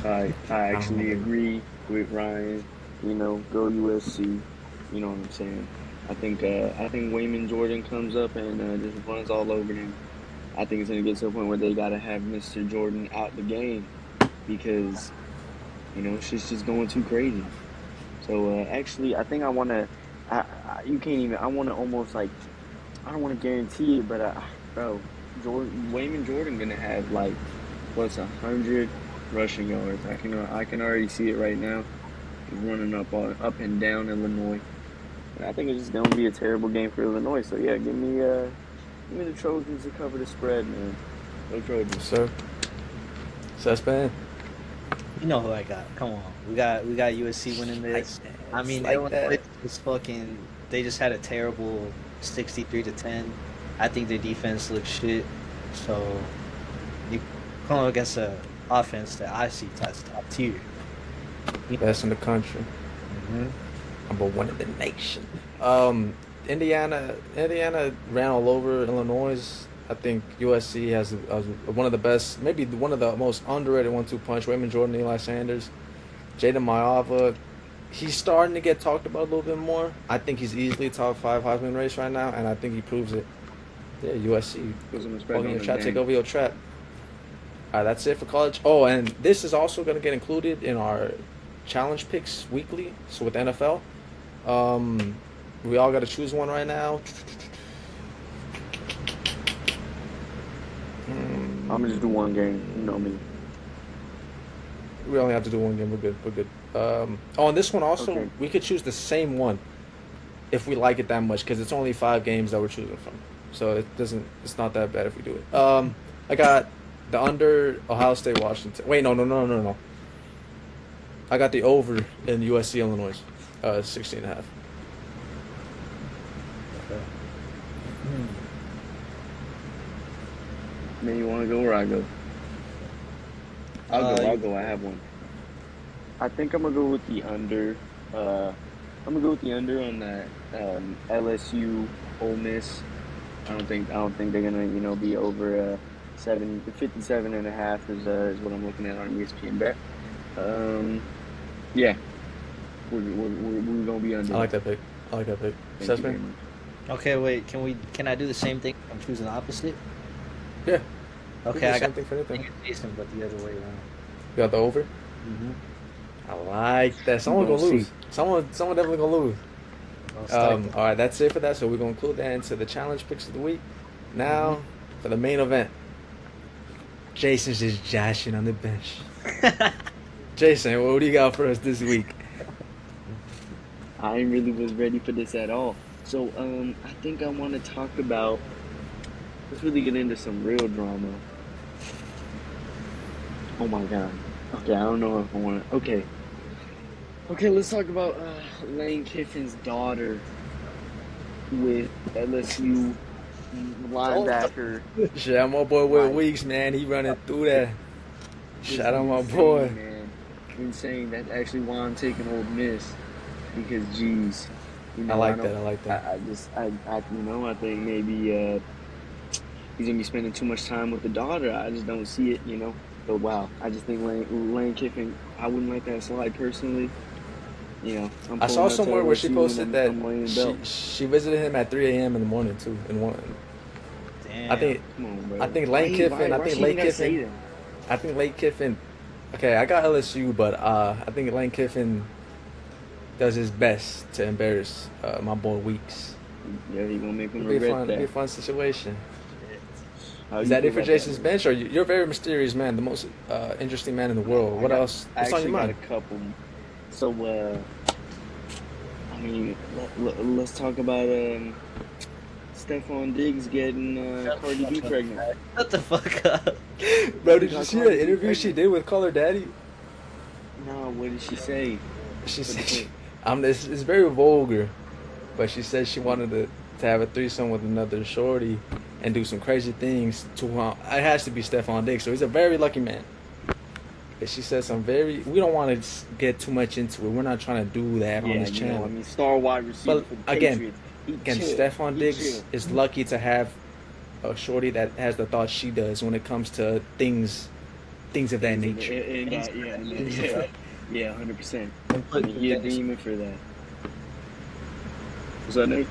I actually agree with Ryan. You know, go USC. You know what I'm saying? I think Wayman Jordan comes up and just runs all over them. I think it's gonna get to a point where they gotta have Mr. Jordan out the game because shit's just going too crazy. So actually, I think I wanna. You can't even. I wanna almost like. I don't want to guarantee it, but bro, Wayman Jordan gonna have like 100 rushing yards. I can already see it right now. He's running up and down Illinois. And I think it's just gonna be a terrible game for Illinois. So yeah, give me the Trojans to cover the spread, man. No Trojans, sir. Suspend. You know who I got. Come on, we got USC winning this. I mean, Illinois was fucking. They just had a terrible 63-10. I think their defense looks shit. So you come up against an offense that I see that's top tier. Best in the country. Number one in the nation. Indiana ran all over Illinois. I think USC has one of the best, maybe one of the most underrated 1-2 punch. Wayman Jordan, Eli Sanders, Jaden Mayava. He's starting to get talked about a little bit more. I think he's easily top 5 Heisman race right now, and I think he proves it. Yeah, USC. Fucking your trap, take over your trap. All right, that's it for college. Oh, and this is also going to get included in our challenge picks weekly. So with NFL, we all got to choose one right now. I'm gonna just do one game. You know me. We only have to do one game. We're good. On this one also, okay. We could choose the same one if we like it that much because it's only 5 games that we're choosing from. So it's not that bad if we do it. I got the under Ohio State Washington. Wait, no. I got the over in USC Illinois, 16.5. Okay. Man, you want to go or I go? I'll go. I have one. I think I'm gonna go with the under. I'm gonna go with the under on that LSU Ole Miss. I don't think they're gonna be over 57.5 is what I'm looking at on ESPN bet. Yeah, we're gonna be under. I like that pick. Suspend. Okay, wait. Can I do the same thing? I'm choosing the opposite. Yeah. Okay, I got something for anything. Jason, but the other way around. You got the over? I like that. Someone gonna lose. Someone definitely gonna lose. All right, that's it for that. So we're gonna include that into the challenge picks of the week. Now for the main event. Jason's just joshing on the bench. Jason, what do you got for us this week? I really was ready for this at all. So I think I want to talk about. Let's really get into some real drama. Oh my god. Okay, I don't know if I want to. Okay, let's talk about Lane Kiffin's daughter with LSU linebacker. Shout out my boy Will Weeks, man. He running through that. Shout out my boy. Man. Insane. That's actually why I'm taking Ole Miss. Because, geez. I like that. I think maybe he's going to be spending too much time with the daughter. I just don't see it, But, wow. I just think Lane Kiffin, I wouldn't let that slide personally. I saw somewhere where she posted that she visited him at 3 a.m. in the morning too. Damn. I think Lane Kiffin. Okay, I got LSU, but I think Lane Kiffin does his best to embarrass my boy Weeks. Yeah, he gonna make him regret that. It'll be a fun situation. How Is you that feel it for about Jason's that? bench? Or you're a very mysterious man, the most interesting man in the world. What else? I What's on actually your got mind? a couple. So, I mean, let's talk about Stephon Diggs getting Cardi B pregnant. Shut the fuck up. Bro, did you got see Cardi that B interview she pregnant. did with Call Her Daddy? No, what did she say? She said, it's very vulgar, but she said she wanted to have a threesome with another shorty and do some crazy things to it has to be Stephon Diggs, so he's a very lucky man. But she said we don't want to get too much into it. We're not trying to do that on this channel. I mean, star wide receiver But for the again, Patriots. Again, Stephon Diggs is lucky to have a shorty that has the thoughts she does when it comes to things of that nature. Yeah, 100%. I mean, he a demon for that. What's that, Nick?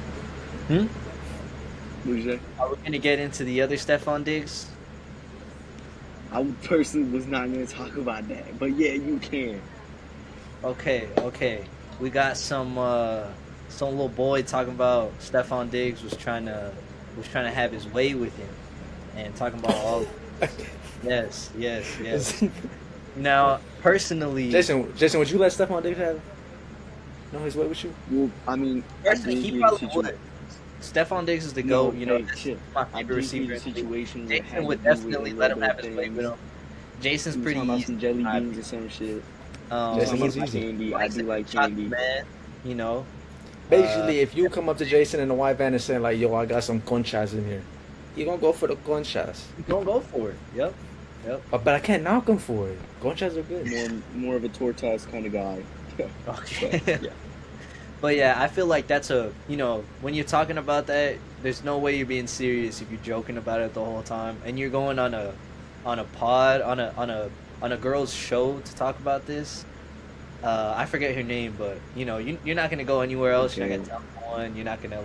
Hmm? What you say? Are we gonna get into the other Stephon Diggs? I personally was not going to talk about that, but yeah, you can. Okay. We got some little boy talking about Stephon Diggs was trying to have his way with him, and talking about all. Yes. Now, personally, Jason, would you let Stephon Diggs have his way with you? Well, I mean, personally, he probably would. Stephon Diggs is the GOAT, you know. Shit. My I favorite did see receiver. the situation. Jason would definitely let him have his way with him. Jason's pretty talking about easy. some jelly beans or some shit. Jason, he's like easy. candy. I do like candy. Man, you know. Basically, if you come up to Jason in the white van and say like, "Yo, I got some conchas in here," you're gonna go for the conchas. Don't go for it. Yep. But I can't knock him for it. Conchas are good. More of a tortoise kind of guy. Okay. But, yeah. But yeah, I feel like that's when you're talking about that, there's no way you're being serious if you're joking about it the whole time, and you're going on a pod on a girl's show to talk about this. I forget her name, but you're not gonna go anywhere else. You're not gonna tell anyone. You're not gonna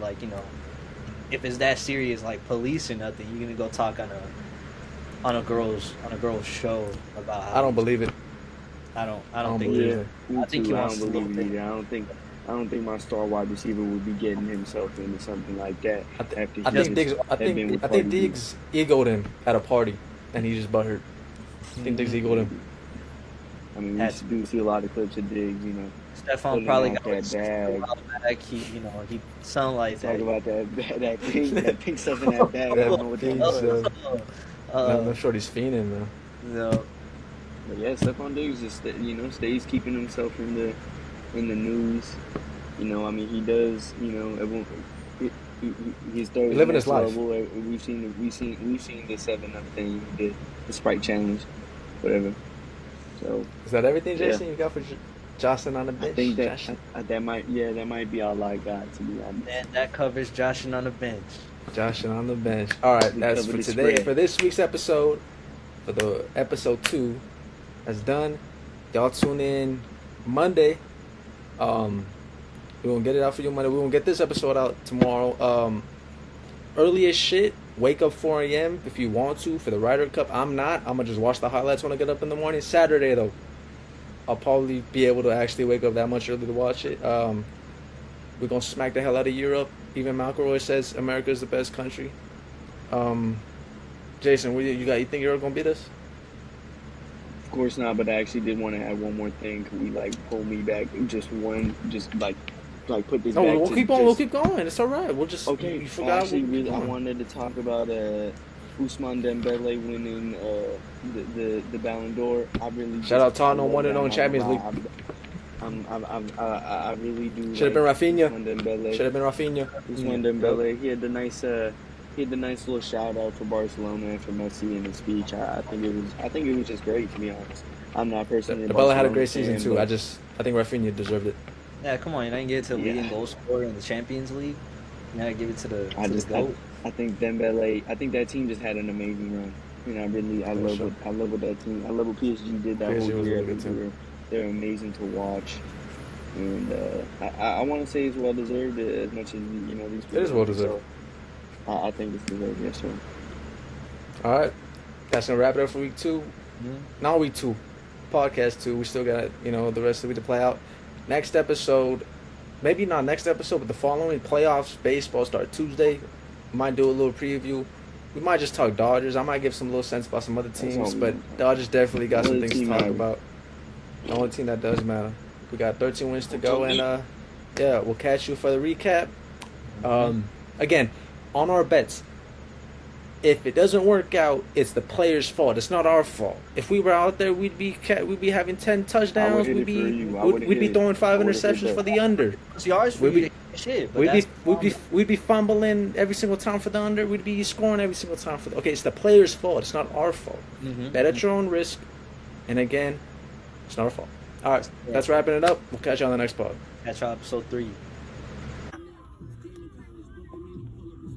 if it's that serious, like police or nothing. You're gonna go talk on a girl's show about. How I don't believe it. I don't think. believe it. I think he wants to believe look it either. I don't think my star wide receiver would be getting himself into something like that. I think Diggs egoed him at a party, and he just butthurt. I think Diggs egoed him. I mean, we do see a lot of clips of Diggs, Stephon probably got that bag. back. He sound like Talk that. about that pink stuff in that bag. I don't know what that was. I'm sure he's fiending, man. No. But yeah, Stephon Diggs just stays keeping himself in the news. I mean, he does. He's third. Living his life. Level. We've seen the 7-up thing, the Sprite challenge, whatever. So Is that everything, Yeah. Jason? You got for Jocelyn on the bench? I think that might be all I got, to be honest. And that covers Joshing on the bench. Jocelyn on the bench. All right, We that's covered for the today. spread. For this week's episode, for the episode 2, that's done. Y'all tune in Monday. We're gonna get it out for you Monday. We're gonna get this episode out tomorrow. Early as shit. Wake up 4 a.m. if you want to for the Ryder Cup. I'm not. I'm gonna just watch the highlights when I get up in the morning. Saturday though, I'll probably be able to actually wake up that much early to watch it. We're gonna smack the hell out of Europe. Even McElroy says America is the best country. Jason, you think Europe gonna beat us? Of course not, but I actually did want to add one more thing. Can we pull me back put this No, back we'll to keep going. We'll keep going. It's all right. We'll just Okay. You forgot. I wanted to talk about Ousmane Dembele winning the Ballon d'Or. I really Shout out Tottenham, 1-0 Champions League. I really do. Should have been Rafinha. Ousmane Dembele. Should have been Rafinha. Ousmane Dembele. He had the nice little shout out for Barcelona and for Messi in his speech. I think it was just great, to be honest. I'm not personally. Dembele had a great season too. I think Rafinha deserved it. Yeah, come on. You didn't give it to the leading goal scorer in the Champions League. You gotta give it to the GOAT. I think Dembele. I think that team just had an amazing run. I love what that team. I love what PSG did that PSG whole was year. really good too. They're amazing to watch, and I want to say it's well deserved as much as these people. It is well deserved. So, I think it's deserved. Yes, sir. All right, that's gonna wrap it up for week 2. Not week 2, podcast 2. We still got the rest of the week to play out. Next episode, maybe not next episode, but the following playoffs baseball start Tuesday. Might do a little preview. we might just talk Dodgers. I might give some little sense about some other teams, but Dodgers definitely got some things to talk about. The only team that does matter. We got 13 wins to go, and yeah, we'll catch you for the recap. Again, on our bets, if it doesn't work out, it's the player's fault. It's not our fault. If we were out there, we'd be having 10 touchdowns. We'd be throwing 5 interceptions for the under. It's yards for you to shit. We'd be fumbling every single time for the under. We'd be scoring every single time for the. Okay, it's the player's fault. It's not our fault. Bet at your own risk, and again, it's not our fault. All right, that's wrapping it up. We'll catch you on the next pod. Catch you on episode 3.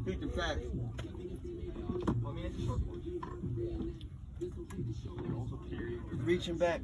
Speak the facts. Reaching back.